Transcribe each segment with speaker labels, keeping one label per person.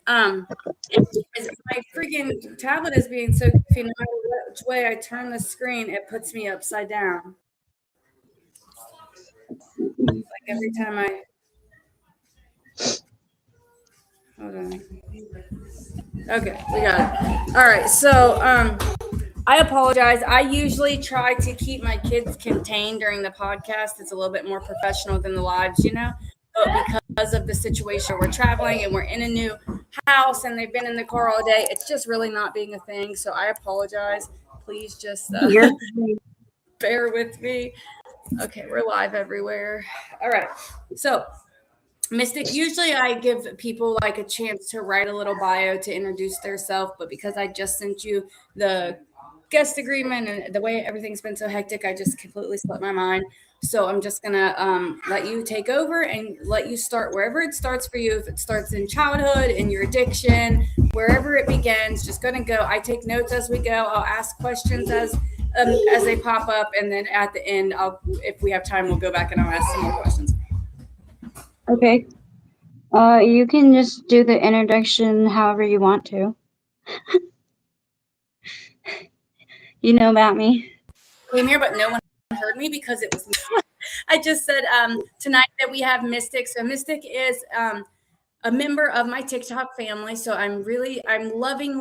Speaker 1: My freaking tablet is being so goofy. No matter which way I turn the screen, it puts me upside down. Like every time I hold on. Okay, we got it. All right, so I apologize. I usually try to keep my kids contained during the podcast. It's a little bit more professional than the lives, But because of the situation, we're traveling and we're in a new house and they've been in the car all day, it's just really not being a thing. So I apologize. Please just bear with me. Okay, we're live everywhere. All right. So Mystic, usually I give people like a chance to write a little bio to introduce themselves, but because I just sent you the guest agreement and the way everything's been so hectic, I just completely slipped my mind. So I'm just gonna let you take over and let you start wherever it starts for you. If it starts in childhood, in your addiction, wherever it begins, just gonna go. I take notes as we go. I'll ask questions as they pop up, and then at the end, if we have time, we'll go back and I'll ask some more questions.
Speaker 2: Okay. You can just do the introduction however you want to. You know about me.
Speaker 1: Came here, but no one heard me because it was me. I just said tonight that we have Mystic. So Mystic is a member of my TikTok family. So I'm loving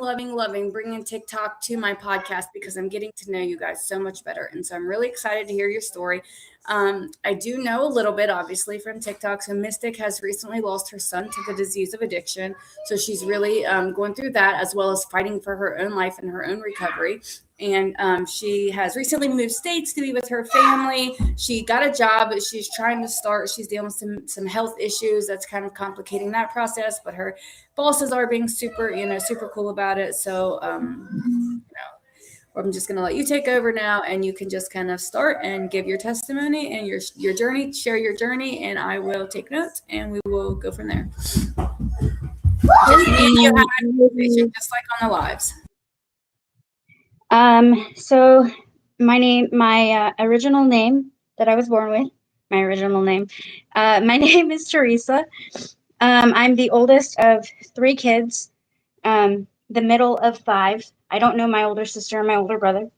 Speaker 1: bringing TikTok to my podcast because I'm getting to know you guys so much better. And so I'm really excited to hear your story. I do know a little bit, obviously, from TikTok. So Mystic has recently lost her son to the disease of addiction. So she's really going through that, as well as fighting for her own life and her own recovery. And she has recently moved states to be with her family. She got a job, but she's trying to start. She's dealing with some health issues that's kind of complicating that process. But her bosses are being super cool about it. So, I'm just going to let you take over now, and you can just kind of start and give your testimony and your journey, share your journey, and I will take notes, and we will go from there. Just like on the lives.
Speaker 2: So my original name that I was born with, my name is Teresa. I'm the oldest of 3 kids, the middle of 5. I don't know my older sister and my older brother.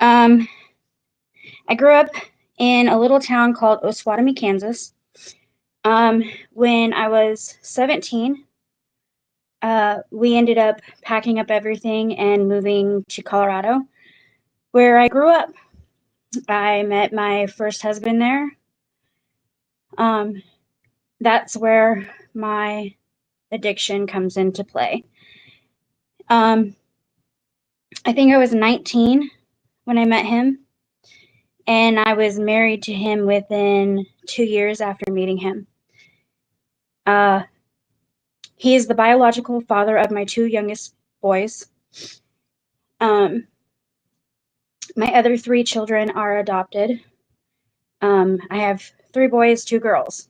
Speaker 2: I grew up in a little town called Osawatomie, Kansas. When I was 17, we ended up packing up everything and moving to Colorado, where I grew up. I met my first husband there. That's where my addiction comes into play. I think I was 19 when I met him, and I was married to him within 2 years after meeting him. He is the biological father of my 2 youngest boys. My other 3 children are adopted. I have 3 boys, 2 girls.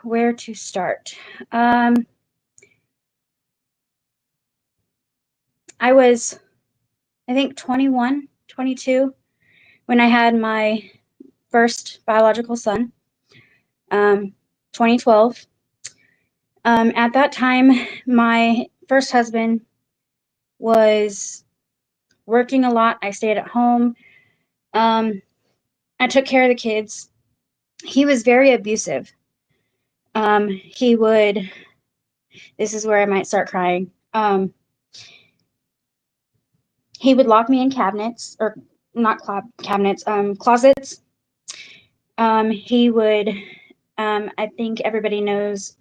Speaker 2: Where to start? I was, I think, 21, 22 when I had my first biological son, 2012. At that time, my first husband was working a lot. I stayed at home. I took care of the kids. He was very abusive. He would, this is where I might start crying. He would lock me in cabinets, or not cabinets, closets. He would, I think everybody knows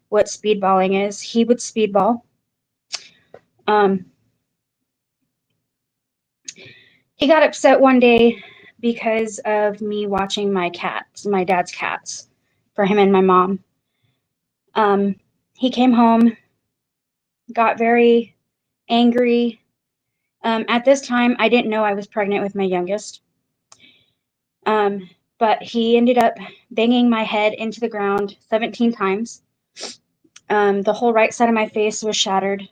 Speaker 2: what speedballing is. He would speedball. He got upset one day because of me watching my dad's cats, for him and my mom. He came home, got very angry. At this time, I didn't know I was pregnant with my youngest. But he ended up banging my head into the ground 17 times. The whole right side of my face was shattered.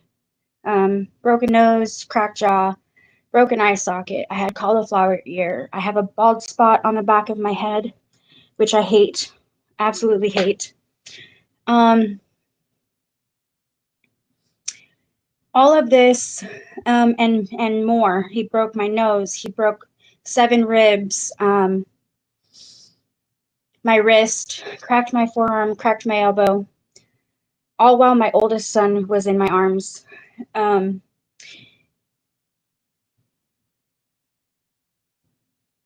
Speaker 2: Broken nose, cracked jaw, broken eye socket. I had cauliflower ear. I have a bald spot on the back of my head, which I hate, absolutely hate. All of this and more. He broke my nose. He broke 7 ribs, my wrist, cracked my forearm, cracked my elbow, all while my oldest son was in my arms.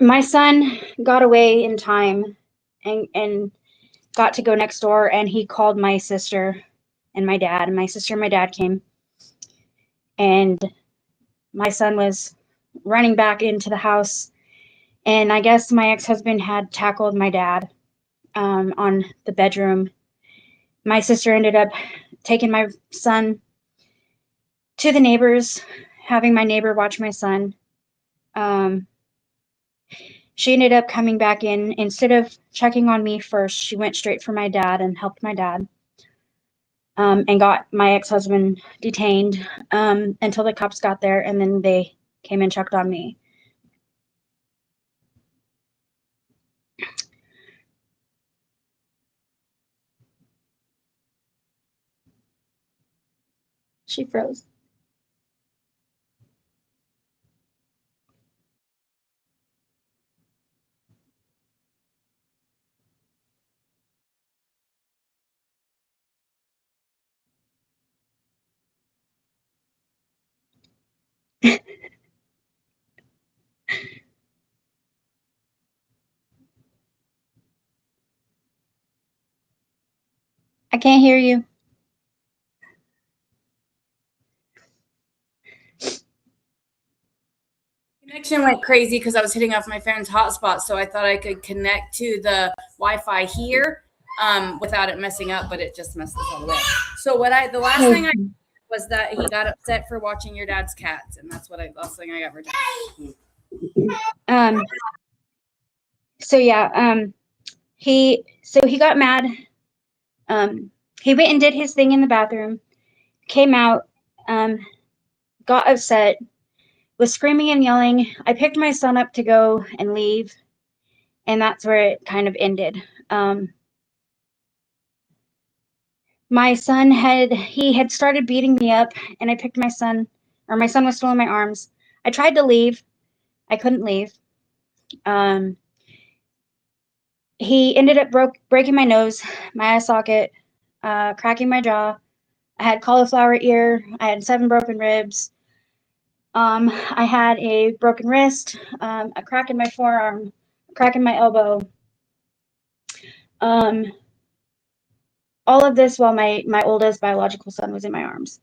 Speaker 2: My son got away in time and got to go next door, and he called my sister and my dad, and my sister and my dad came, and my son was running back into the house, and I guess my ex-husband had tackled my dad on the bedroom. My sister ended up taking my son to the neighbors, having my neighbor watch my son. She ended up coming back in. Instead of checking on me first, she went straight for my dad and helped my dad, and got my ex-husband detained until the cops got there, and then they came and checked on me. She froze. I can't hear you.
Speaker 1: Connection went crazy because I was hitting off my phone's hotspot, so I thought I could connect to the Wi-Fi here without it messing up, but it just messed us all up. So the last thing I was that he got upset for watching your dad's cats, and that's last thing I got returned.
Speaker 2: So yeah, he got mad. He went and did his thing in the bathroom, came out, got upset, was screaming and yelling. I picked my son up to go and leave, and that's where it kind of ended. My son had started beating me up, and I picked my son was still in my arms. I tried to leave. I couldn't leave. He ended up breaking my nose, my eye socket, cracking my jaw. I had cauliflower ear. I had 7 broken ribs. I had a broken wrist, a crack in my forearm, a crack in my elbow. All of this while my oldest biological son was in my arms.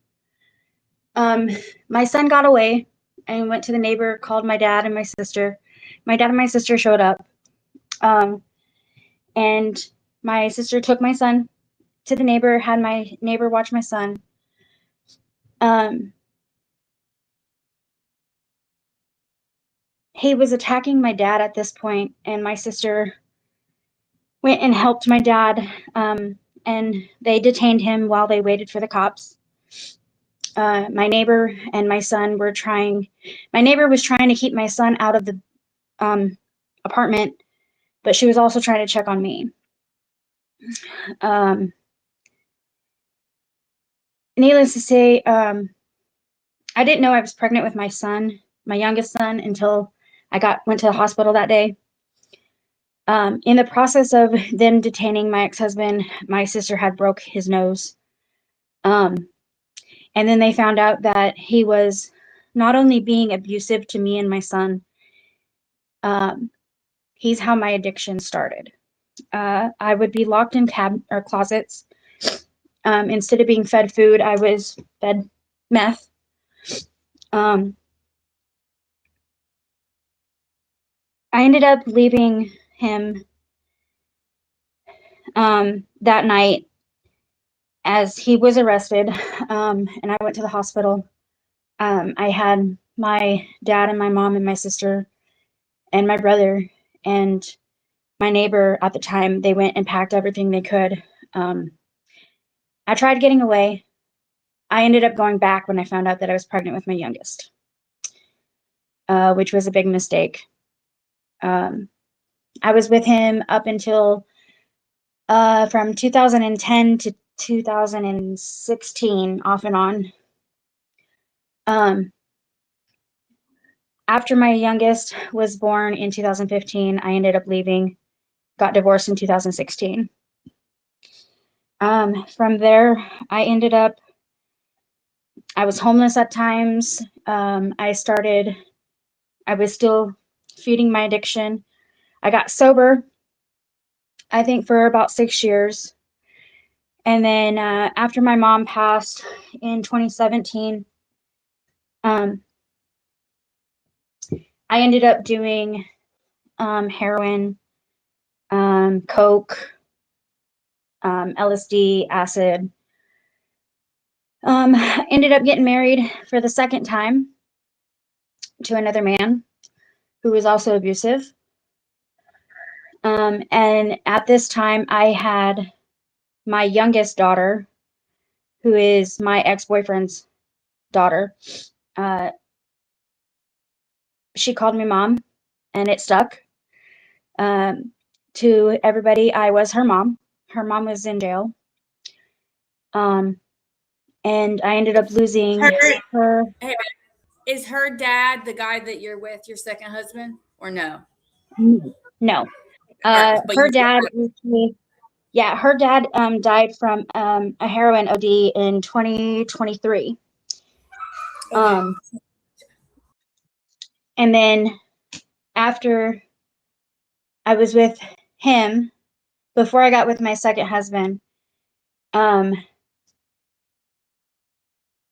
Speaker 2: My son got away and went to the neighbor, called my dad and my sister. My dad and my sister showed up. And my sister took my son to the neighbor, had my neighbor watch my son. He was attacking my dad at this point, and my sister went and helped my dad, and they detained him while they waited for the cops. My neighbor and my son were my neighbor was trying to keep my son out of the apartment, but she was also trying to check on me. Needless to say, I didn't know I was pregnant with my son, my youngest son, until I went to the hospital that day. In the process of them detaining my ex-husband, my sister had broke his nose. And then they found out that he was not only being abusive to me and my son, he's how my addiction started. I would be locked in closets. Instead of being fed food, I was fed meth. I ended up leaving him that night as he was arrested, and I went to the hospital. I had my dad and my mom and my sister and my brother and my neighbor at the time. They went and packed everything they could. I tried getting away. I ended up going back when I found out that I was pregnant with my youngest, which was a big mistake. I was with him up until from 2010 to 2016, off and on. After my youngest was born in 2015, I ended up leaving, got divorced in 2016. From there, I was homeless at times. I was still feeding my addiction. I got sober, I think, for about 6 years. And then after my mom passed in 2017, I ended up doing heroin, coke, LSD, acid. Ended up getting married for the second time to another man who was also abusive. And at this time, I had my youngest daughter, who is my ex-boyfriend's daughter. She called me mom, and it stuck. To everybody, I was her mom. Her mom was in jail. And I ended up losing her.
Speaker 1: Hey, is her dad the guy that you're with, your second husband, or no?
Speaker 2: No.
Speaker 1: But
Speaker 2: Her dad, her dad died from a heroin OD in 2023.
Speaker 1: Okay.
Speaker 2: And then after I was with him, before I got with my second husband,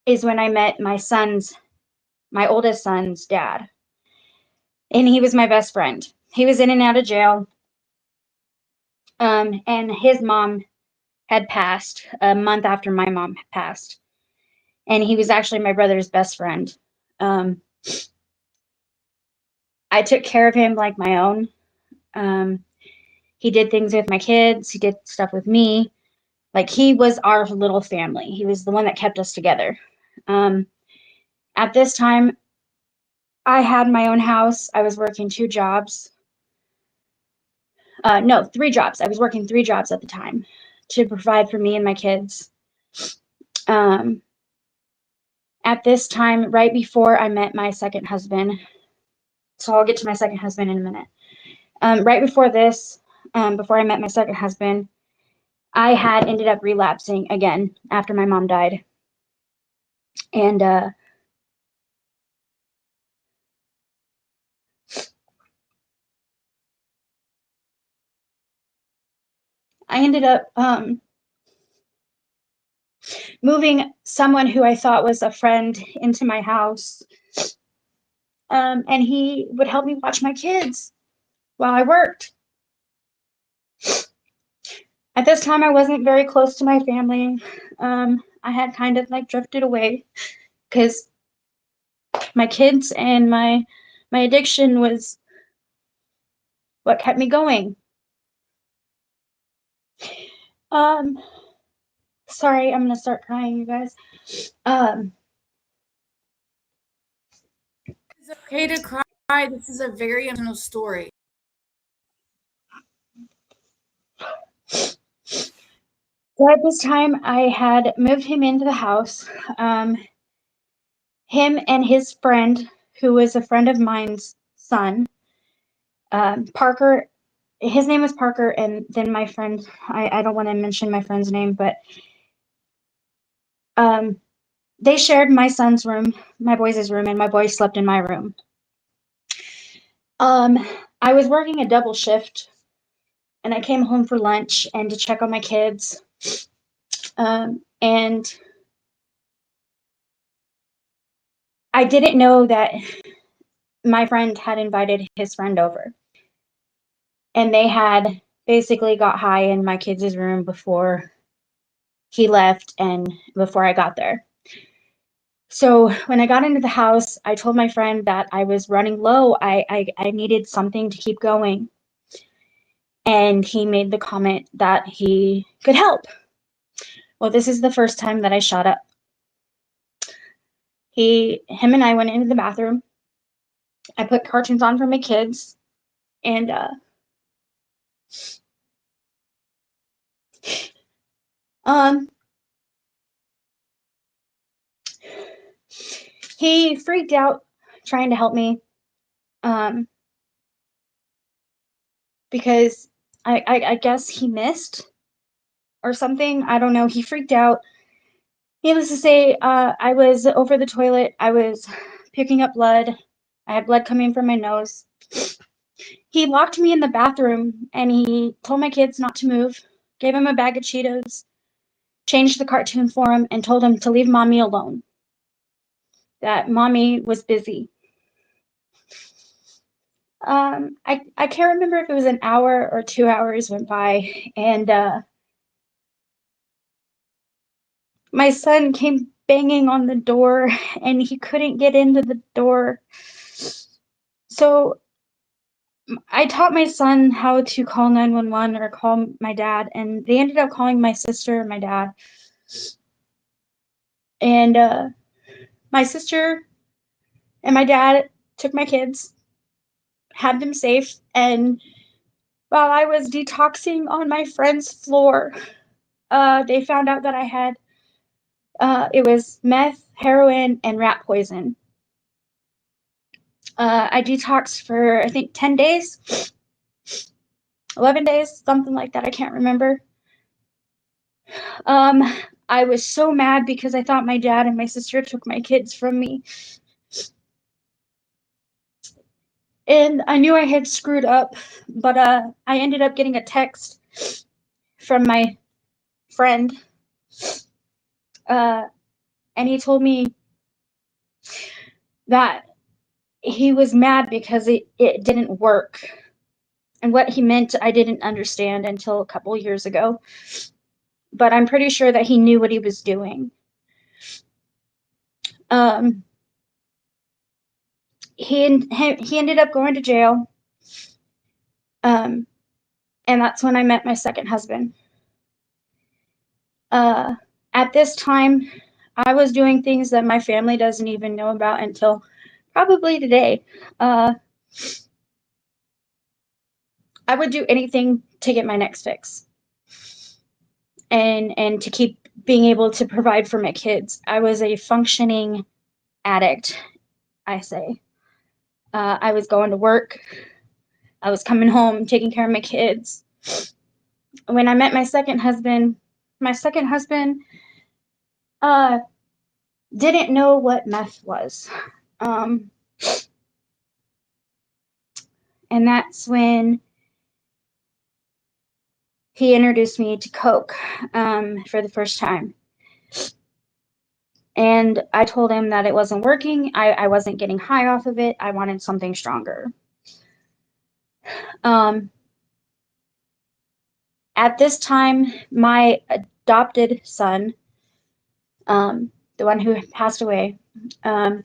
Speaker 2: is when I met my oldest son's dad. And he was my best friend. He was in and out of jail. And his mom had passed a month after my mom had passed. And he was actually my brother's best friend. I took care of him like my own. He did things with my kids. He did stuff with me. Like, he was our little family. He was the one that kept us together. At this time, I had my own house. I was working 2 jobs. No, 3 jobs. I was working 3 jobs at the time to provide for me and my kids. At this time, right before I met my second husband, so I'll get to my second husband in a minute. Right before this, before I met my second husband, I had ended up relapsing again after my mom died. And I ended up moving someone who I thought was a friend into my house. And he would help me watch my kids while I worked. At this time, I wasn't very close to my family. I had kind of like drifted away because my kids and my addiction was what kept me going. Sorry, I'm gonna start crying, you guys.
Speaker 1: It's okay to cry. This is a very emotional story.
Speaker 2: So at this time, I had moved him into the house. Him and his friend, who was a friend of mine's son, Parker. His name was Parker, and then my friend, I don't want to mention my friend's name, but they shared my son's room, my boys' room, and my boys slept in my room. I was working a double shift, and I came home for lunch and to check on my kids. And I didn't know that my friend had invited his friend over. And they had basically got high in my kids' room before he left and before I got there. So when I got into the house, I told my friend that I was running low. I needed something to keep going. And he made the comment that he could help. Well, this is the first time that I shot up. Him and I went into the bathroom. I put cartoons on for my kids. And He freaked out trying to help me because I guess he missed or something. I don't know. He freaked out. Needless to say, I was over the toilet. I was picking up blood. I had blood coming from my nose. He locked me in the bathroom and he told my kids not to move, gave him a bag of Cheetos, changed the cartoon for him, and told him to leave mommy alone, that mommy was busy. I can't remember if it was an hour or 2 hours went by, and my son came banging on the door, and he couldn't get into the door. So I taught my son how to call 911 or call my dad, and they ended up calling my sister and my dad. And my sister and my dad took my kids, had them safe, and while I was detoxing on my friend's floor, they found out that I had it was meth, heroin, and rat poison. I detoxed for, I think, 10 days, 11 days, something like that. I can't remember. I was so mad because I thought my dad and my sister took my kids from me. And I knew I had screwed up, but I ended up getting a text from my friend, and he told me that he was mad because it didn't work. And what he meant, I didn't understand until a couple years ago. But I'm pretty sure that he knew what he was doing. He ended up going to jail. And that's when I met my second husband. At this time, I was doing things that my family doesn't even know about until probably today. I would do anything to get my next fix and to keep being able to provide for my kids. I was a functioning addict, I say. I was going to work. I was coming home, taking care of my kids. When I met my second husband didn't know what meth was. And that's when he introduced me to coke for the first time. And I told him that it wasn't working. I wasn't getting high off of it. I wanted something stronger. At this time, my adopted son, the one who passed away, him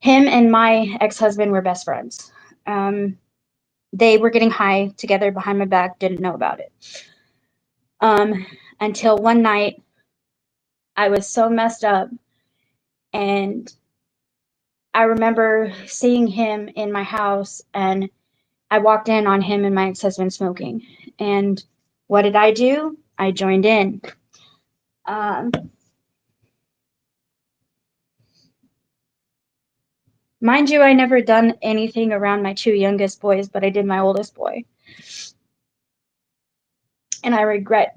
Speaker 2: and my ex-husband were best friends. They were getting high together behind my back, didn't know about it. Until one night, I was so messed up, and I remember seeing him in my house, and I walked in on him and my ex-husband smoking. And what did I do? I joined in. Mind you, I never done anything around my two youngest boys, but I did my oldest boy. And I regret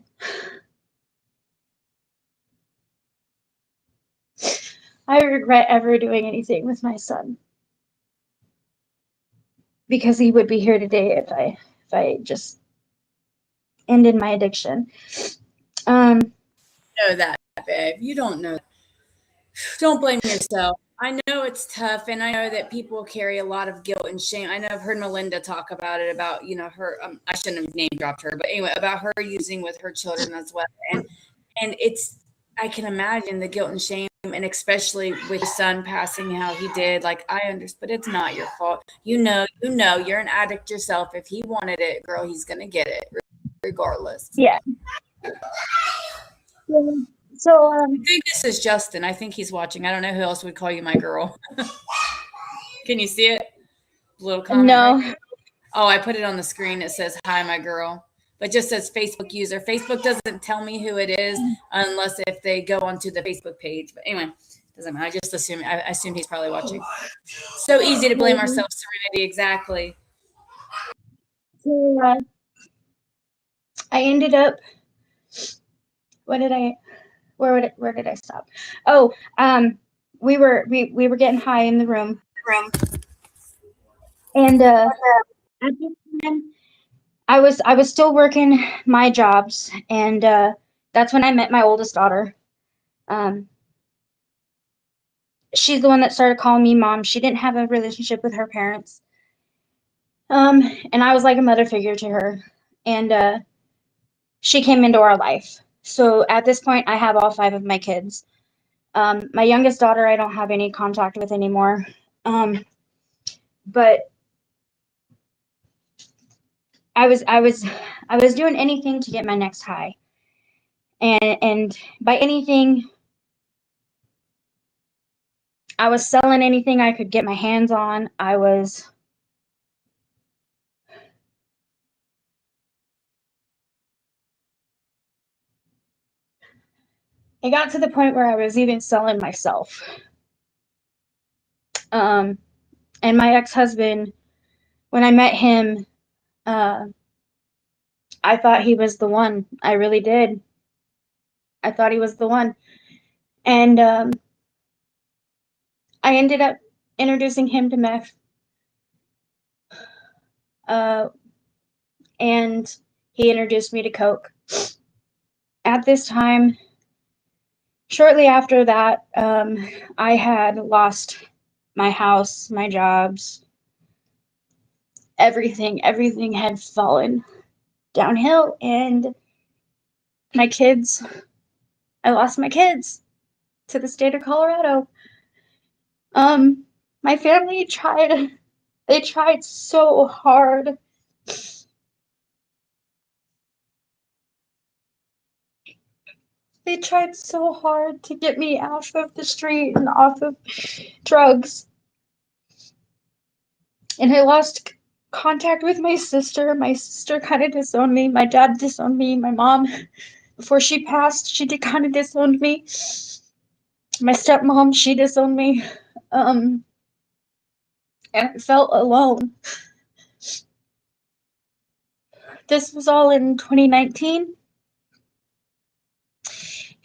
Speaker 2: ever doing anything with my son, because he would be here today if I just ended my addiction.
Speaker 1: Know that, babe. You don't know. Don't blame yourself. I know it's tough, and I know that people carry a lot of guilt and shame. I know I've heard Melinda talk about it, about, her, I shouldn't have name dropped her, but anyway, about her using with her children as well. And it's, I can imagine the guilt and shame, and especially with your son passing how he did. Like, I understand, but it's not your fault. You're an addict yourself. If he wanted it, girl, he's going to get it regardless.
Speaker 2: Yeah. So
Speaker 1: I think this is Justin. I think he's watching. I don't know who else would call you my girl. Can you see it? Little comment.
Speaker 2: No.
Speaker 1: Right? Oh, I put it on the screen. It says, "Hi, my girl," but just says Facebook user. Facebook doesn't tell me who it is unless if they go onto the Facebook page. But anyway, Doesn't matter. I just assume. I assume he's probably watching. So easy to blame ourselves, Serenity. Exactly.
Speaker 2: So, I ended up. What did I? Where did I stop? Oh, we were getting high in the room, and at this time, I was still working my jobs, and that's when I met my oldest daughter. She's the one that started calling me mom. She didn't have a relationship with her parents, and I was like a mother figure to her, and she came into our life. So at this point, I have all 5 of my kids. My youngest daughter, I don't have any contact with anymore, but I was doing anything to get my next high, and by anything, I was selling anything I could get my hands on. It got to the point where I was even selling myself. And my ex-husband, when I met him, I thought he was the one. I really did. I thought he was the one. And I ended up introducing him to meth. And he introduced me to coke. At this time, shortly after that, I had lost my house, my jobs, everything had fallen downhill, and my kids, I lost my kids to the state of Colorado. My family tried so hard. They tried so hard to get me off of the street and off of drugs. And I lost contact with my sister. My sister kind of disowned me. My dad disowned me. My mom, before she passed, she did kind of disowned me. My stepmom, she disowned me. And I felt alone. This was all in 2019.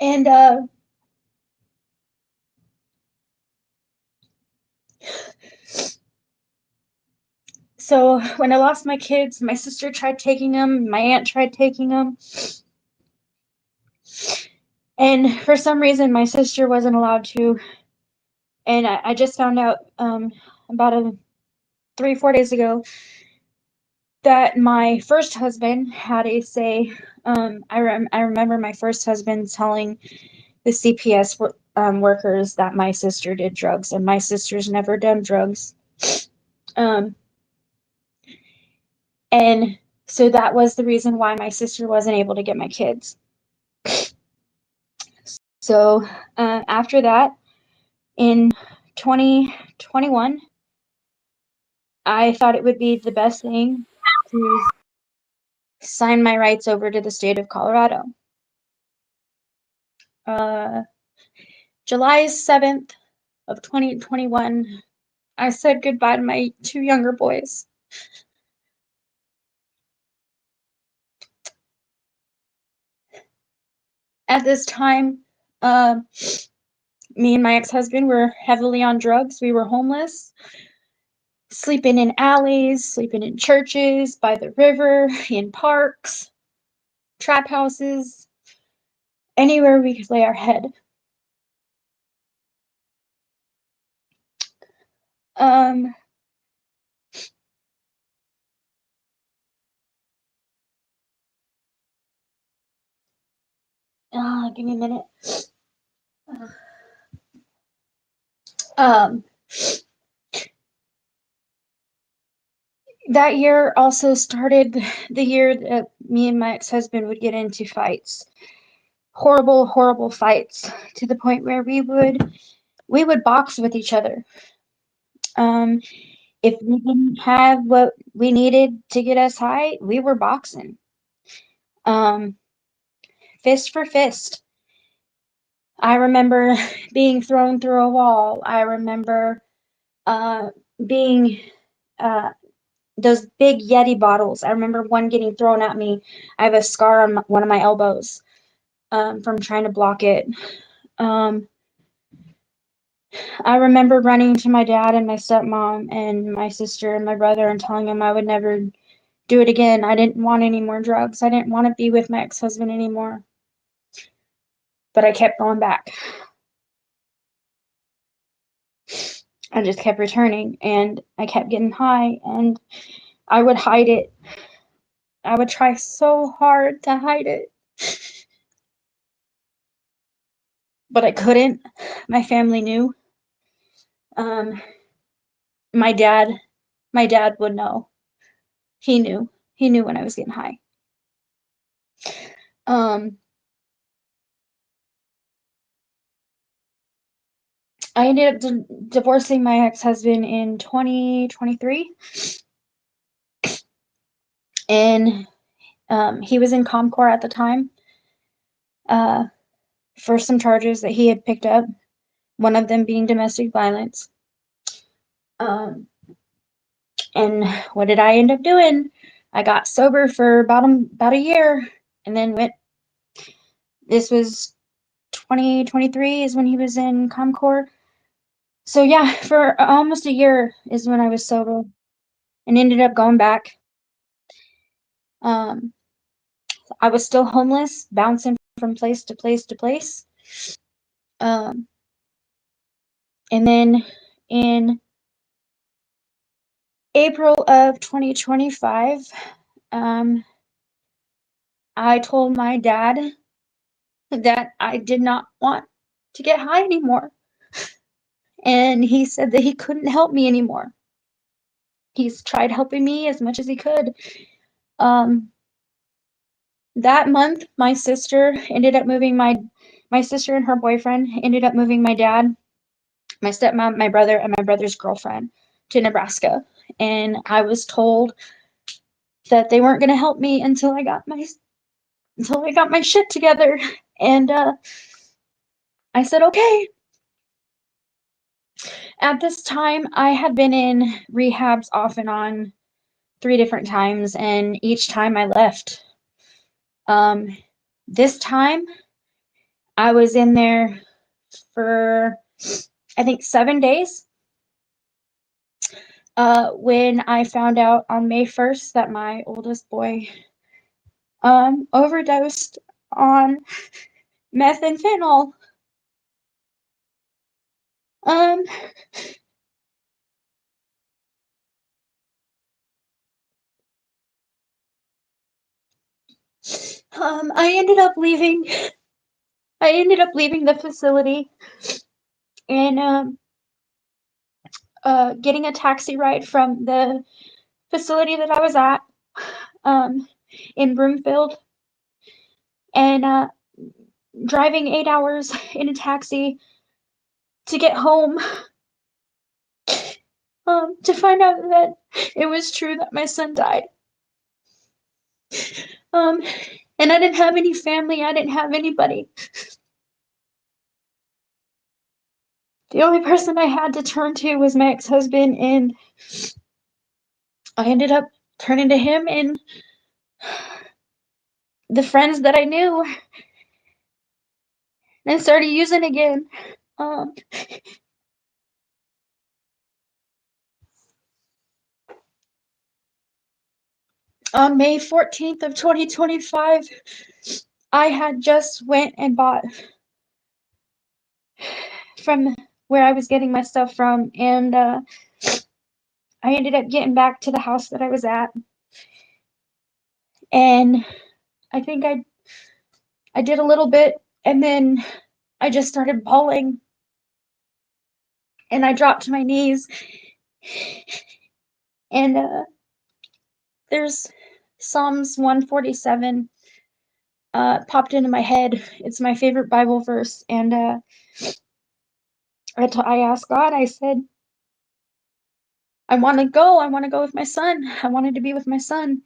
Speaker 2: And so when I lost my kids, my sister tried taking them, my aunt tried taking them. And for some reason, my sister wasn't allowed to. And I just found out about 3-4 days ago that my first husband had a say. I remember my first husband telling the CPS workers that my sister did drugs, and my sister's never done drugs. And so that was the reason why my sister wasn't able to get my kids. So after that, in 2021, I thought it would be the best thing to sign my rights over to the state of Colorado. July 7th of 2021, I said goodbye to my 2 younger boys. At this time, me and my ex-husband were heavily on drugs. We were homeless, sleeping in alleys, sleeping in churches, by the river, in parks, trap houses, anywhere we could lay our head. Give me a minute. That year also started the year that me and my ex-husband would get into fights. Horrible, horrible fights, to the point where we would box with each other. If we didn't have what we needed to get us high, we were boxing. Fist for fist. I remember being thrown through a wall. I remember being those big Yeti bottles. I remember one getting thrown at me. I have a scar on one of my elbows from trying to block it. I remember running to my dad and my stepmom and my sister and my brother and telling them I would never do it again. I didn't want any more drugs. I didn't want to be with my ex-husband anymore. But I kept going back. I just kept returning, and I kept getting high, and I would hide it. I would try so hard to hide it. But I couldn't. My family knew. Um, my dad would know. He knew. He knew when I was getting high. I ended up divorcing my ex-husband in 2023. And he was in ComCore at the time for some charges that he had picked up, one of them being domestic violence. And what did I end up doing? I got sober for about a year, and then this was 2023 is when he was in ComCore. So yeah, for almost a year is when I was sober and ended up going back. I was still homeless, bouncing from place to place to place. And then in April of 2025, I told my dad that I did not want to get high anymore. And he said that he couldn't help me anymore. He's tried helping me as much as he could. That month, my sister ended up moving my sister and her boyfriend ended up moving my dad, my stepmom, my brother, and my brother's girlfriend to Nebraska. And I was told that they weren't going to help me until I got my shit together. And I said, okay. At this time, I had been in rehabs off and on 3 different times, and each time I left. This time, I was in there for, I think, 7 days. When I found out on May 1st that my oldest boy overdosed on meth and fentanyl. I ended up leaving the facility and getting a taxi ride from the facility that I was at in Broomfield, and driving 8 hours in a taxi to get home to find out that it was true that my son died. And I didn't have any family. I didn't have anybody. The only person I had to turn to was my ex-husband, and I ended up turning to him and the friends that I knew, and started using again. On May 14th of 2025, I had just went and bought from where I was getting my stuff from, and I ended up getting back to the house that I was at, and I think I did a little bit, and then I just started bawling, and I dropped to my knees, and there's Psalms 147 popped into my head. It's my favorite Bible verse, and I asked God, I said, I want to go with my son. I wanted to be with my son.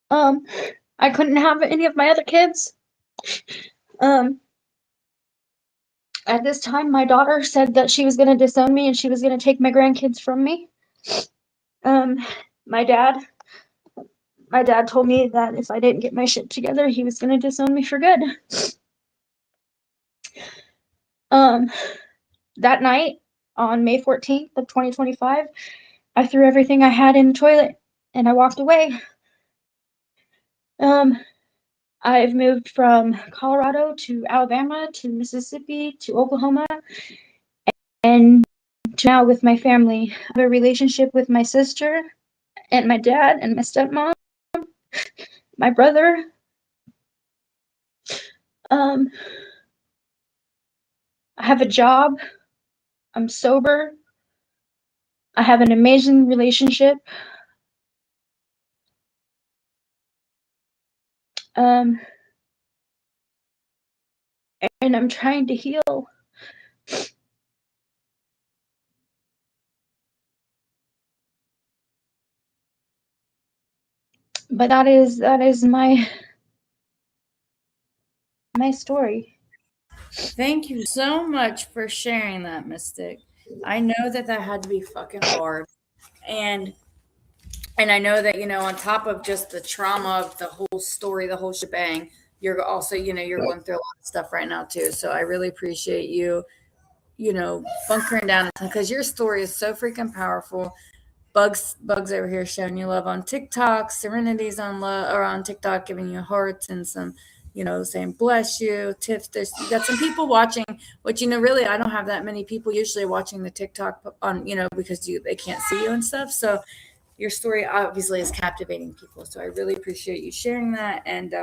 Speaker 2: I couldn't have any of my other kids. At this time, my daughter said that she was going to disown me and she was going to take my grandkids from me. Um, my dad told me that if I didn't get my shit together, he was going to disown me for good. That night on May 14th of 2025, I threw everything I had in the toilet and I walked away. I've moved from Colorado to Alabama to Mississippi to Oklahoma and to now with my family. I have a relationship with my sister and my dad and my stepmom, my brother. I have a job. I'm sober. I have an amazing relationship. And I'm trying to heal. But that is my story.
Speaker 1: Thank you so much for sharing that, Mystic. I know that had to be fucking hard. And I know that, on top of just the trauma of the whole story, the whole shebang, you're also, you're going through a lot of stuff right now too. So I really appreciate you, bunkering down because your story is so freaking powerful. Bugs over here showing you love on TikTok. Serenity's on love or on TikTok, giving you hearts and some, saying bless you. Tiff, you got some people watching, which really I don't have that many people usually watching the TikTok on, because they can't see you and stuff. So your story obviously is captivating people. So I really appreciate you sharing that and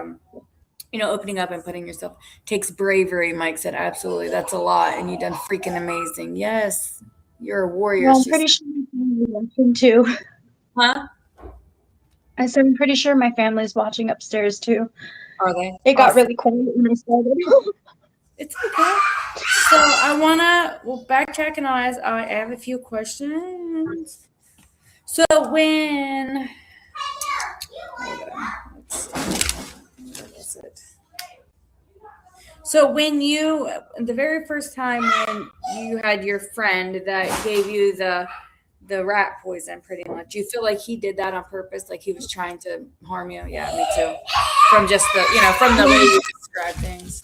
Speaker 1: opening up and putting yourself takes bravery. Mike said, absolutely, that's a lot, and you've done freaking amazing. Yes, you're a warrior.
Speaker 2: Well, I'm pretty sure my family's watching too.
Speaker 1: Huh?
Speaker 2: I said I'm pretty sure my family's watching upstairs too.
Speaker 1: Are they?
Speaker 2: It got really quiet when I started.
Speaker 1: It's okay. So we'll backtrack and I have a few questions. So when, hold on, let's see, what is it? So when the very first time when you had your friend that gave you the rat poison, pretty much, you feel like he did that on purpose, like he was trying to harm you? Yeah, me too. From just the, from the way you describe things.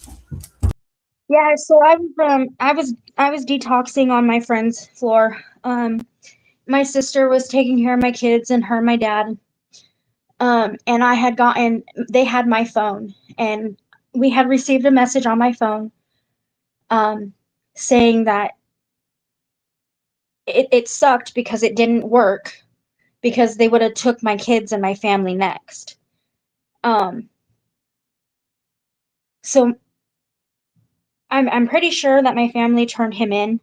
Speaker 2: Yeah, so I was detoxing on my friend's floor. My sister was taking care of my kids and her and my dad. And they had my phone, and we had received a message on my phone saying that it sucked because it didn't work because they would have took my kids and my family next. So I'm pretty sure that my family turned him in.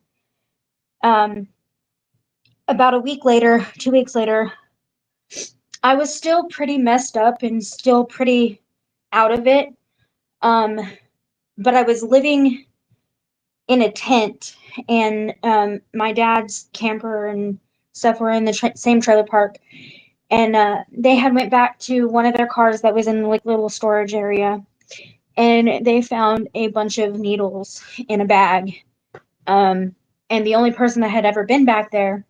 Speaker 2: About a week later, 2 weeks later, I was still pretty messed up and still pretty out of it. But I was living in a tent, and my dad's camper and stuff were in the same trailer park. And they had went back to one of their cars that was in like little storage area, and they found a bunch of needles in a bag. And the only person that had ever been back there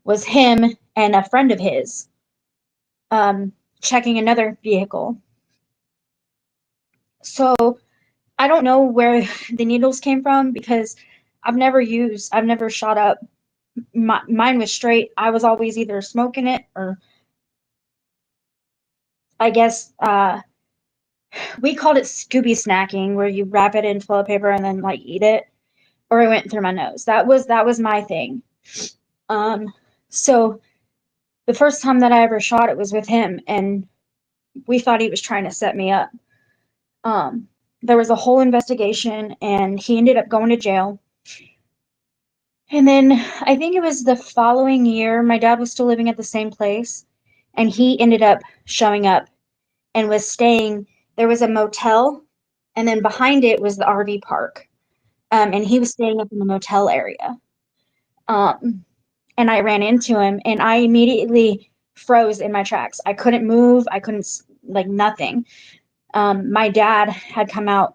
Speaker 2: was him and a friend of his, checking another vehicle. So I don't know where the needles came from because I've never shot up. Mine was straight. I was always either smoking it or I guess we called it Scooby snacking, where you wrap it in toilet paper and then like eat it, or it went through my nose. That was my thing. So the first time that I ever shot it was with him, and we thought he was trying to set me up. There was a whole investigation, and he ended up going to jail. And then I think it was the following year, my dad was still living at the same place, and he ended up showing up and was staying. There was a motel, and then behind it was the RV park. And he was staying up in the motel area. And I ran into him, and I immediately froze in my tracks. I couldn't move. I couldn't, like, nothing. My dad had come out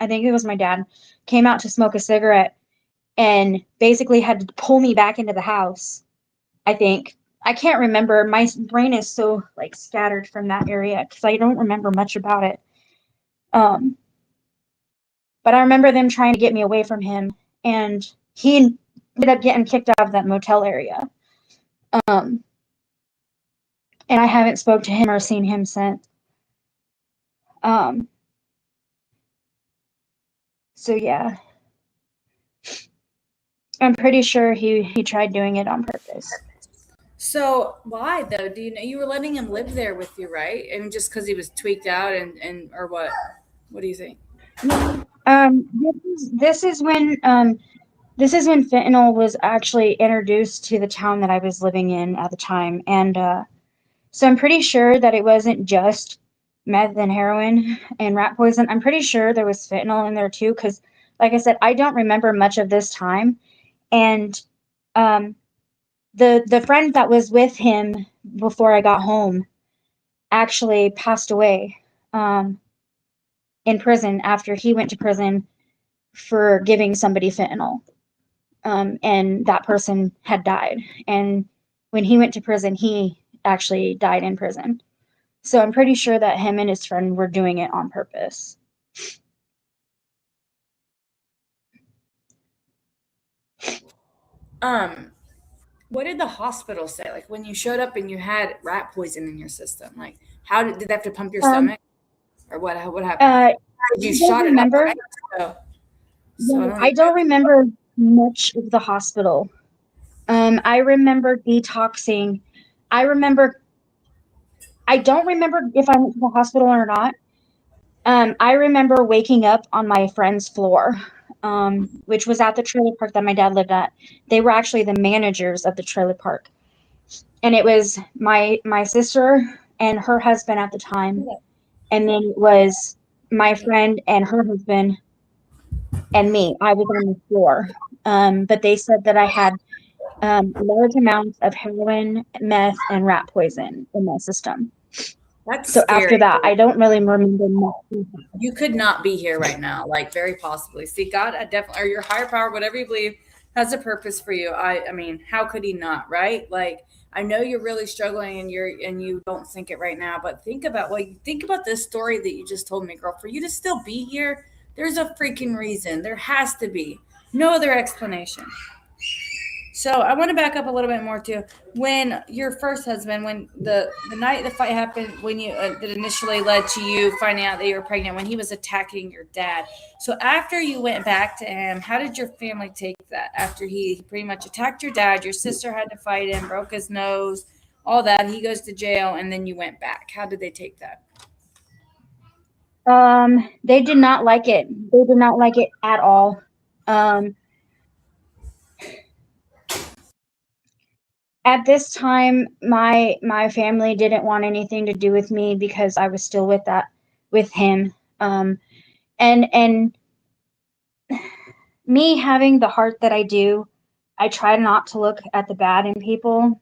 Speaker 2: I think it was my dad, came out to smoke a cigarette and basically had to pull me back into the house. I think. I can't remember. My brain is so like scattered from that area because I don't remember much about it. But I remember them trying to get me away from him, and he ended up getting kicked out of that motel area. And I haven't spoke to him or seen him since. So yeah. I'm pretty sure he tried doing it on purpose.
Speaker 1: So why though? Do you know you were letting him live there with you, right? I mean, just because he was tweaked out and or what? What do you think?
Speaker 2: This is when fentanyl was actually introduced to the town that I was living in at the time, and so I'm pretty sure that it wasn't just meth and heroin and rat poison. I'm pretty sure there was fentanyl in there too, because, like I said, I don't remember much of this time, and the friend that was with him before I got home actually passed away in prison after he went to prison for giving somebody fentanyl. And that person had died. And when he went to prison, he actually died in prison. So I'm pretty sure that him and his friend were doing it on purpose.
Speaker 1: What did the hospital say? Like when you showed up and you had rat poison in your system, like how did they have to pump your stomach, or what? What happened? You shot it up, right?
Speaker 2: I don't remember much of the hospital. I remember detoxing. I don't remember if I went to the hospital or not. I remember waking up on my friend's floor, which was at the trailer park that my dad lived at. They were actually the managers of the trailer park. And it was my sister and her husband at the time. And then it was my friend and her husband and me. I was on the floor. But they said that I had large amounts of heroin, meth, and rat poison in my system.
Speaker 1: That's
Speaker 2: so
Speaker 1: scary.
Speaker 2: After that, I don't really remember much.
Speaker 1: You could not be here right now, like very possibly. See, God, I definitely, or your higher power, whatever you believe, has a purpose for you. I mean, how could he not, right? Like, I know you're really struggling and you don't think it right now, but think about this story that you just told me, girl. For you to still be here, there's a freaking reason. There has to be. No other explanation. So I want to back up a little bit more too. When your first husband, when the night the fight happened, when you that initially led to you finding out that you were pregnant, when he was attacking your dad. So after you went back to him, how did your family take that? After he pretty much attacked your dad, your sister had to fight him, broke his nose, all that. He goes to jail, and then you went back. How did they take that?
Speaker 2: They did not like it. They did not like it at all. At this time, my family didn't want anything to do with me because I was still with him. And me having the heart that I do, I try not to look at the bad in people.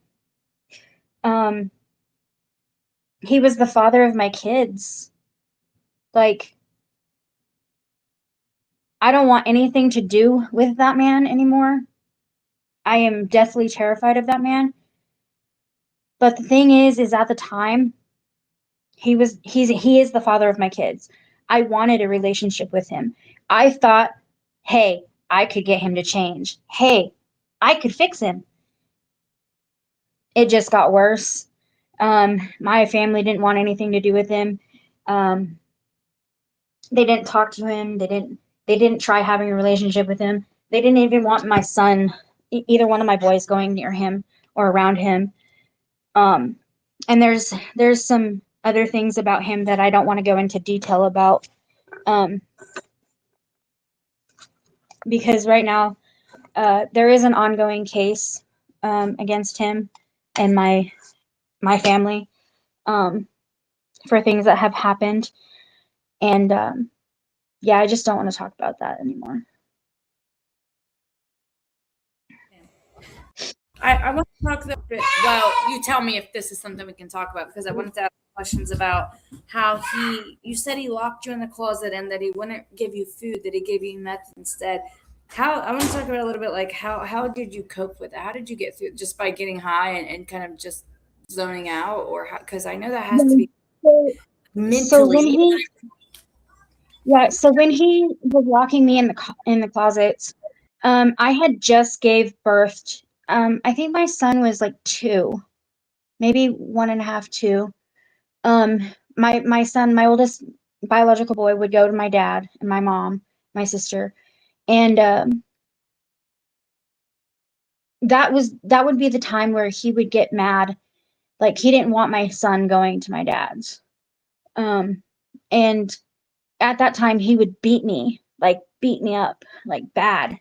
Speaker 2: He was the father of my kids. Like, I don't want anything to do with that man anymore. I am deathly terrified of that man. But the thing is at the time, he is the father of my kids. I wanted a relationship with him. I thought, hey, I could get him to change. Hey, I could fix him. It just got worse. My family didn't want anything to do with him. They didn't talk to him. They didn't try having a relationship with him. They didn't even want my son, either one of my boys, going near him or around him. And there's some other things about him that I don't want to go into detail about, because right now there is an ongoing case against him and my family for things that have happened, and yeah, I just don't want to talk about that anymore.
Speaker 1: I want to talk a bit. Well, you tell me if this is something we can talk about, because I wanted to ask questions about how you said he locked you in the closet and that he wouldn't give you food, that he gave you meth instead. I want to talk about a little bit like how did you cope with it? How did you get through, just by getting high and kind of just zoning out, or because I know that has to be
Speaker 2: So, so when
Speaker 1: mentally.
Speaker 2: he, yeah, so when he was locking me in the closets, I had just gave birth. I think my son was like 2, maybe 1.5, 2. My son, my oldest biological boy, would go to my dad and my mom, my sister, and that would be the time where he would get mad, like he didn't want my son going to my dad's, and at that time he would beat me up like bad,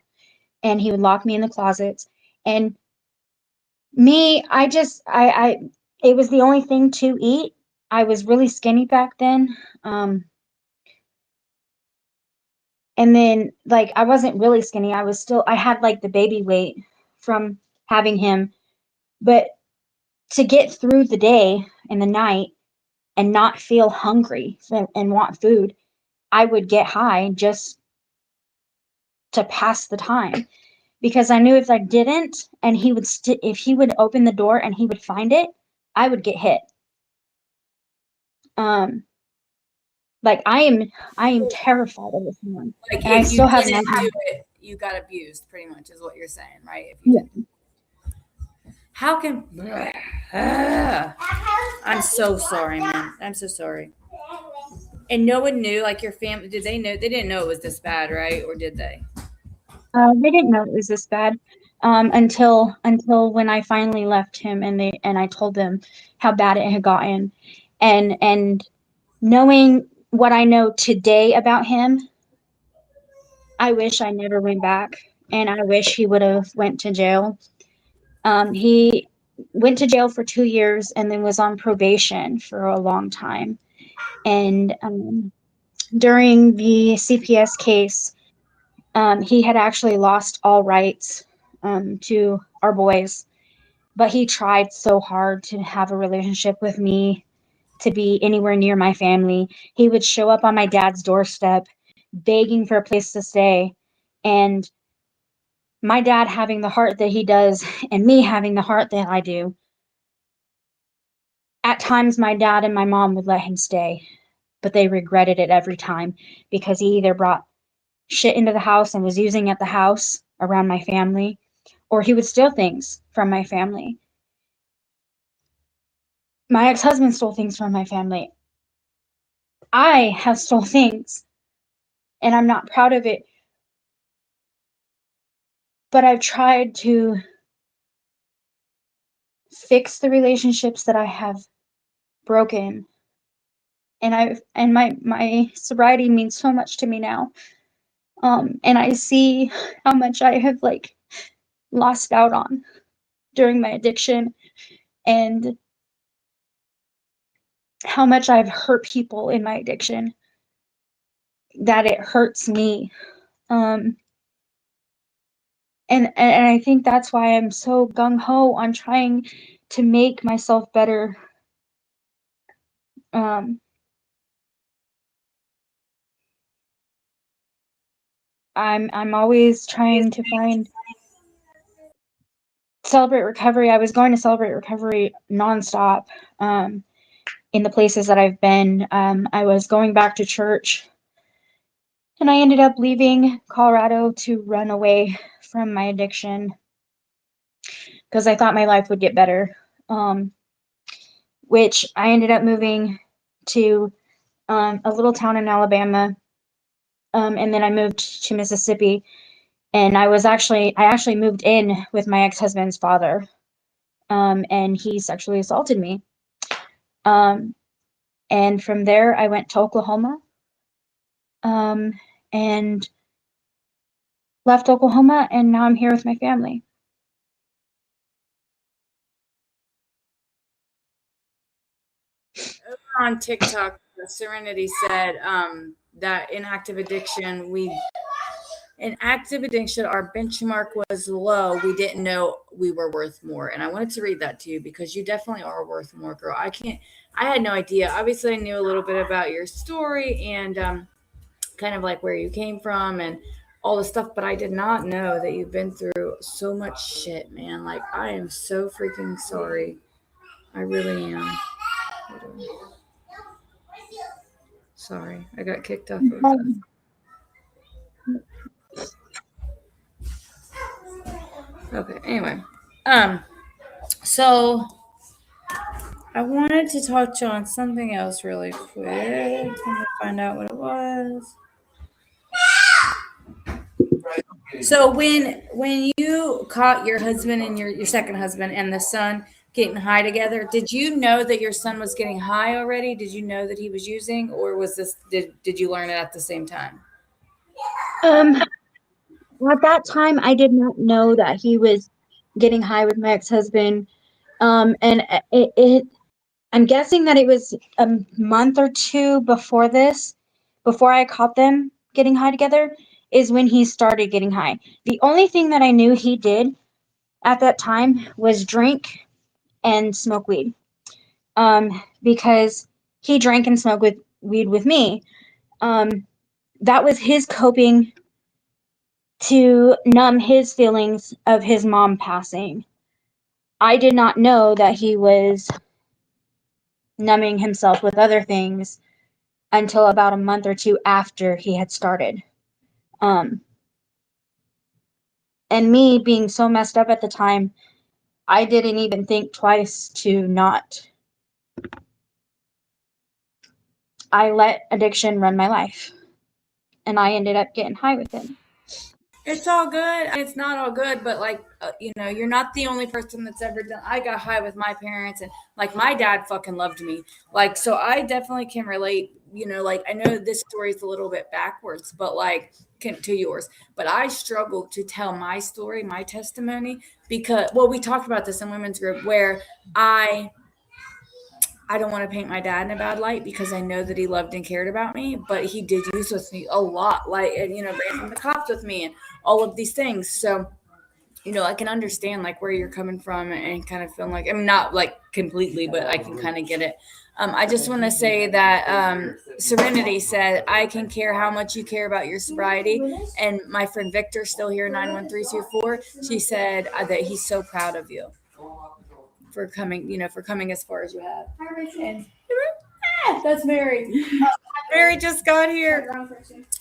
Speaker 2: and he would lock me in the closets. And me, I it was the only thing to eat. I was really skinny back then. And then like I wasn't really skinny. I had like the baby weight from having him. But to get through the day and the night and not feel hungry and want food, I would get high just to pass the time, because I knew if I didn't and if he would open the door and he would find it, I would get hit. Um like I am terrified of this man.
Speaker 1: Like
Speaker 2: And I
Speaker 1: if you
Speaker 2: still have
Speaker 1: didn't
Speaker 2: nightmares.
Speaker 1: do it, you got abused, pretty much, is what you're saying, right? If you
Speaker 2: Yeah.
Speaker 1: didn't. How can I'm so sorry, man. I'm so sorry. And no one knew, like your family, did they know? They didn't know it was this bad, right? Or did they?
Speaker 2: They didn't know it was this bad, until when I finally left him, and I told them how bad it had gotten, and knowing what I know today about him, I wish I never went back, and I wish he would have went to jail. He went to jail for 2 years and then was on probation for a long time. And during the CPS case, he had actually lost all rights to our boys, but he tried so hard to have a relationship with me, to be anywhere near my family. He would show up on my dad's doorstep begging for a place to stay. And my dad having the heart that he does, and me having the heart that I do, at times my dad and my mom would let him stay, but they regretted it every time, because he either brought shit into the house and was using at the house around my family, or he would steal things from my family. My ex-husband stole things from my family. I have stole things, and I'm not proud of it, but I've tried to fix the relationships that I have broken. And my sobriety means so much to me now. And I see how much I have like lost out on during my addiction, and how much I've hurt people in my addiction, that it hurts me. Um, and I think that's why I'm so gung ho on trying to make myself better. Um, I'm always trying to find Celebrate Recovery. I was going to Celebrate Recovery nonstop, in the places that I've been. I was going back to church, and I ended up leaving Colorado to run away from my addiction, because I thought my life would get better. Which I ended up moving to a little town in Alabama, and then I moved to Mississippi. And I actually moved in with my ex-husband's father, and he sexually assaulted me. Um, and from there, I went to Oklahoma, and left Oklahoma, and now I'm here with my family.
Speaker 1: On TikTok, Serenity said that in active addiction, in active addiction, our benchmark was low. We didn't know we were worth more. And I wanted to read that to you because you definitely are worth more, girl. I had no idea. Obviously, I knew a little bit about your story and kind of like where you came from and all the stuff, but I did not know that you've been through so much shit, man. Like, I am so freaking sorry. I really am. Sorry, I got kicked off of the. Okay, anyway. So I wanted to touch on something else really quick. Let me find out what it was. So when you caught your husband and your second husband and the son getting high together, did you know that your son was getting high already? Did you know that he was using, or was this did you learn it at the same time?
Speaker 2: At that time, I did not know that he was getting high with my ex-husband. And I'm guessing that it was a month or two before this, before I caught them getting high together, is when he started getting high. The only thing that I knew he did at that time was drink and smoke weed. Because he drank and smoked weed with me. That was his coping to numb his feelings of his mom passing. I did not know that he was numbing himself with other things until about a month or two after he had started. And me being so messed up at the time, I didn't even think twice to not. I let addiction run my life. And I ended up getting high with him.
Speaker 1: It's all good. It's not all good, but like, you're not the only person that's ever done. I got high with my parents, and like my dad fucking loved me. Like, so I definitely can relate. Like I know this story is a little bit backwards, but like to yours. But I struggled to tell my story, my testimony, because we talked about this in women's group where I don't want to paint my dad in a bad light because I know that he loved and cared about me, but he did use with me a lot, like, and, ran from the cops with me and all of these things. So, I can understand like where you're coming from and kind of feeling like, I mean, not like completely, but I can kind of get it. I just want to say that Serenity said, I can care how much you care about your sobriety. And my friend Victor, still here, 91324, she said that he's so proud of you for coming as far as you have. And that's Mary. Mary just got here.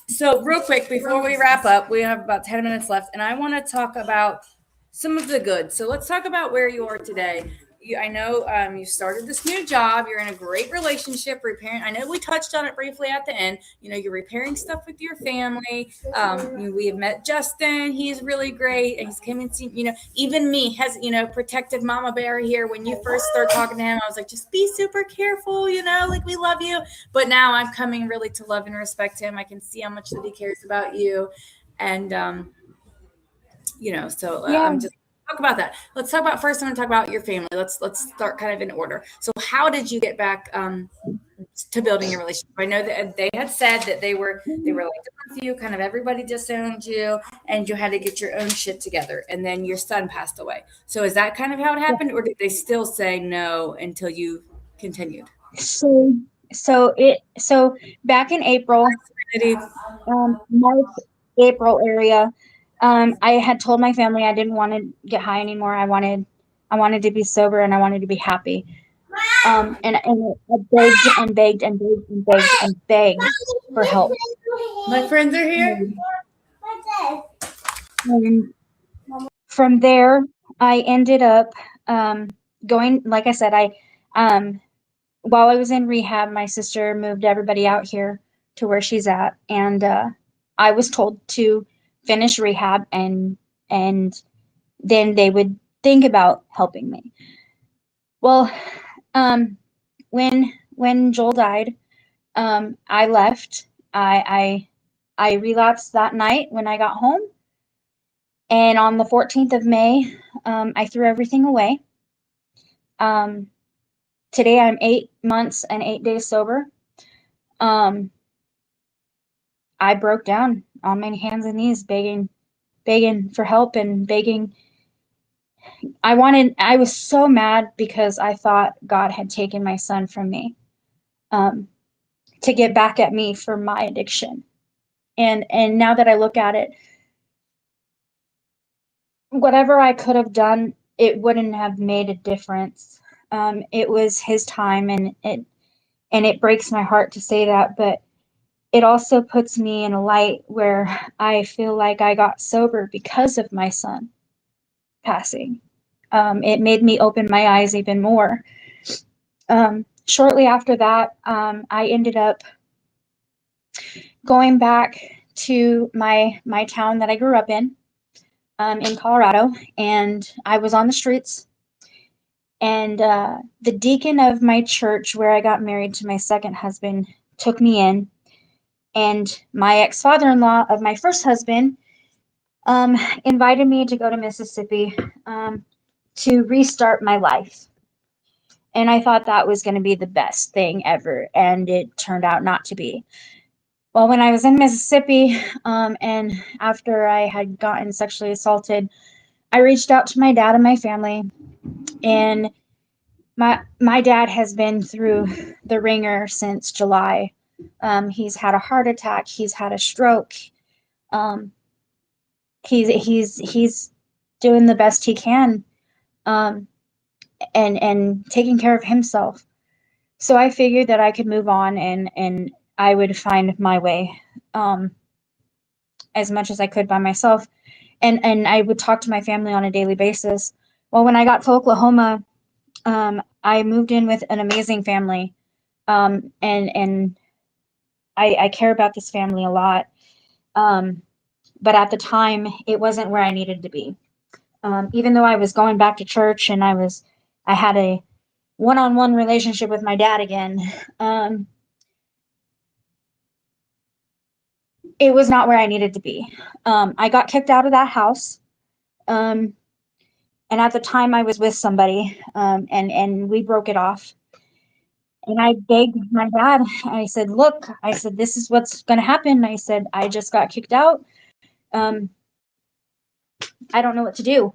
Speaker 1: So real quick, before we wrap up, we have about 10 minutes left, and I want to talk about some of the good. So let's talk about where you are today. I know you started this new job. You're in a great relationship, repairing. I know we touched on it briefly at the end. You're repairing stuff with your family. We have met Justin. He's really great, and he's come and seen. Even me has protected Mama Bear here. When you first start talking to him, I was like, just be super careful. Like we love you. But now I'm coming really to love and respect him. I can see how much that he cares about you, and So
Speaker 2: Yeah.
Speaker 1: I'm just talk about that. Let's talk about first. I'm going to talk about your family. Let's start kind of in order. So how did you get back to building your relationship? I know that they had said that they were like done with you, kind of everybody disowned you, and you had to get your own shit together. And then your son passed away. So is that kind of how it happened, or did they still say no until you continued?
Speaker 2: So back in April, March, April area, I had told my family I didn't want to get high anymore. I wanted to be sober and I wanted to be happy. And I begged and begged and begged and begged and begged for help.
Speaker 1: My friends are here.
Speaker 2: And from there, I ended up going. Like I said, while I was in rehab, my sister moved everybody out here to where she's at, and I was told to finish rehab and then they would think about helping me. Well, when Joel died, I left. I relapsed that night when I got home, and on the 14th of May, I threw everything away. Today I'm 8 months and 8 days sober. I I broke down on my hands and knees, begging for help and begging. I was so mad because I thought God had taken my son from me, to get back at me for my addiction. And now that I look at it, whatever I could have done, it wouldn't have made a difference. It was his time, and it breaks my heart to say that, but it also puts me in a light where I feel like I got sober because of my son passing. It made me open my eyes even more. Shortly after that, I ended up going back to my town that I grew up in Colorado, and I was on the streets. And the deacon of my church, where I got married to my second husband, took me in. And my ex-father-in-law of my first husband invited me to go to Mississippi to restart my life. And I thought that was going to be the best thing ever, and it turned out not to be. Well, when I was in Mississippi, and after I had gotten sexually assaulted, I reached out to my dad and my family, and my dad has been through the ringer since July. He's had a heart attack. He's had a stroke. He's doing the best he can, and taking care of himself. So I figured that I could move on, and I would find my way, as much as I could by myself. And I would talk to my family on a daily basis. Well, when I got to Oklahoma, I moved in with an amazing family, and I care about this family a lot. But at the time, it wasn't where I needed to be. Even though I was going back to church and I had a one-on-one relationship with my dad again, it was not where I needed to be. I got kicked out of that house. And at the time I was with somebody, and we broke it off. And I begged my dad. I said, look, I said, this is what's going to happen. I said, I just got kicked out. I don't know what to do.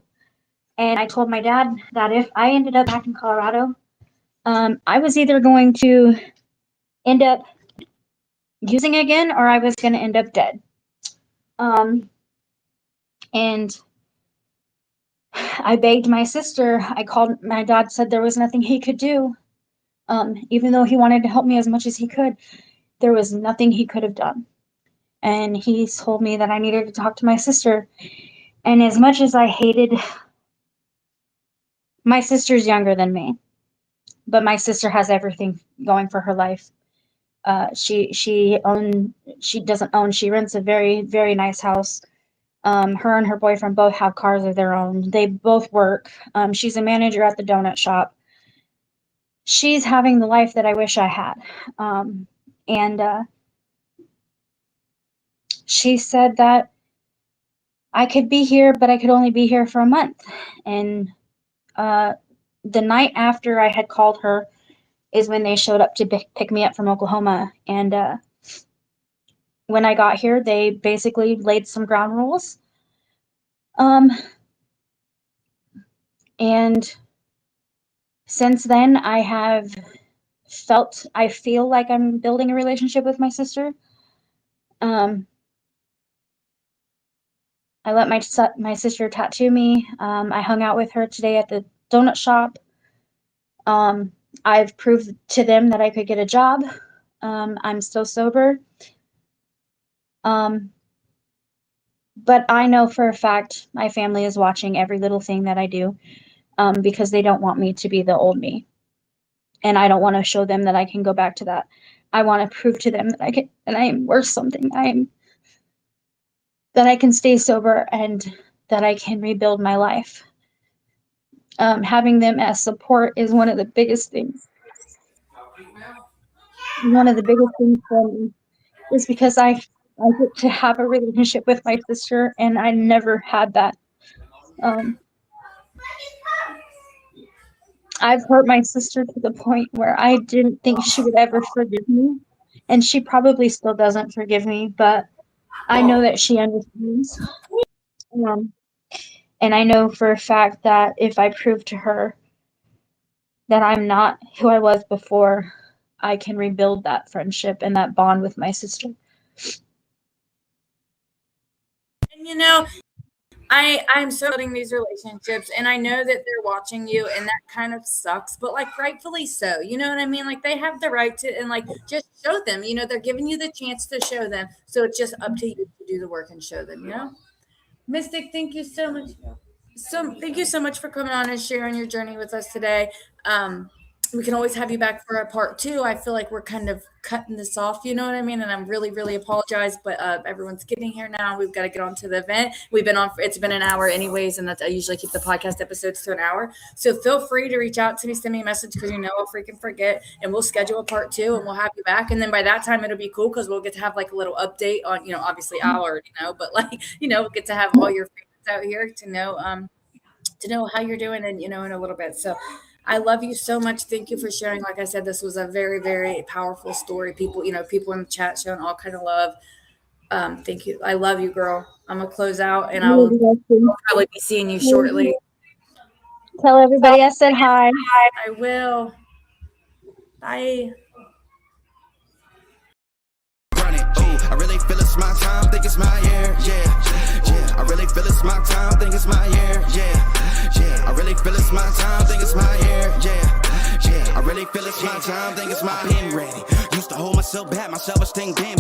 Speaker 2: And I told my dad that if I ended up back in Colorado, I was either going to end up using again, or I was going to end up dead. And I begged my sister. I called my dad, said there was nothing he could do. Even though he wanted to help me as much as he could, there was nothing he could have done. And he told me that I needed to talk to my sister. And as much as I hated, my sister's younger than me, but my sister has everything going for her life. She doesn't own, she rents a very, very nice house. Her and her boyfriend both have cars of their own. They both work. She's a manager at the donut shop. She's having the life that I wish I had. And she said that I could be here, but I could only be here for a month. And the night after I had called her is when they showed up to pick me up from Oklahoma. And when I got here, they basically laid some ground rules. And since then, I feel like I'm building a relationship with my sister. I let my sister tattoo me. I hung out with her today at the donut shop. I've proved to them that I could get a job. I'm still sober. But I know for a fact my family is watching every little thing that I do, because they don't want me to be the old me. And I don't want to show them that I can go back to that. I want to prove to them that I am worth something. That I can stay sober and that I can rebuild my life. Having them as support is one of the biggest things. One of the biggest things for me is because I get to have a relationship with my sister, and I never had that. I've hurt my sister to the point where I didn't think she would ever forgive me, and she probably still doesn't forgive me, but I know that she understands. Um, and I know for a fact that if I prove to her that I'm not who I was before, I can rebuild that friendship and that bond with my sister.
Speaker 1: And I'm so building these relationships, and I know that they're watching you, and that kind of sucks, but like rightfully so. You know what I mean? Like they have the right to, and like just show them. They're giving you the chance to show them, so it's just up to you to do the work and show them. Mystic, thank you so much. Thank you so much for coming on and sharing your journey with us today. We can always have you back for a part 2. I feel like we're kind of cutting this off, you know what I mean? And I'm really, really apologize, but everyone's getting here now. We've got to get on to the event. It's been an hour anyways, and I usually keep the podcast episodes to an hour. So feel free to reach out to me, send me a message, because I'll freaking forget, and we'll schedule a part 2 and we'll have you back. And then by that time, it'll be cool because we'll get to have like a little update on, obviously I'll already know, but like, we'll get to have all your favorites out here to know how you're doing and, in a little bit. So I love you so much. Thank you for sharing. Like I said, this was a very, very powerful story. People in the chat showing all kind of love. Thank you. I love you, girl. I'm going to close out, and I'll probably be seeing you shortly.
Speaker 2: Tell everybody I said hi.
Speaker 1: I will. Bye.
Speaker 3: I really feel it's my time, think it's my year, yeah. I really feel it's my time, think it's my year, yeah. I really feel it's my time, think it's my year, yeah. I really feel it's my time, think it's my pen ready. Used to hold myself back, my self-esteem damn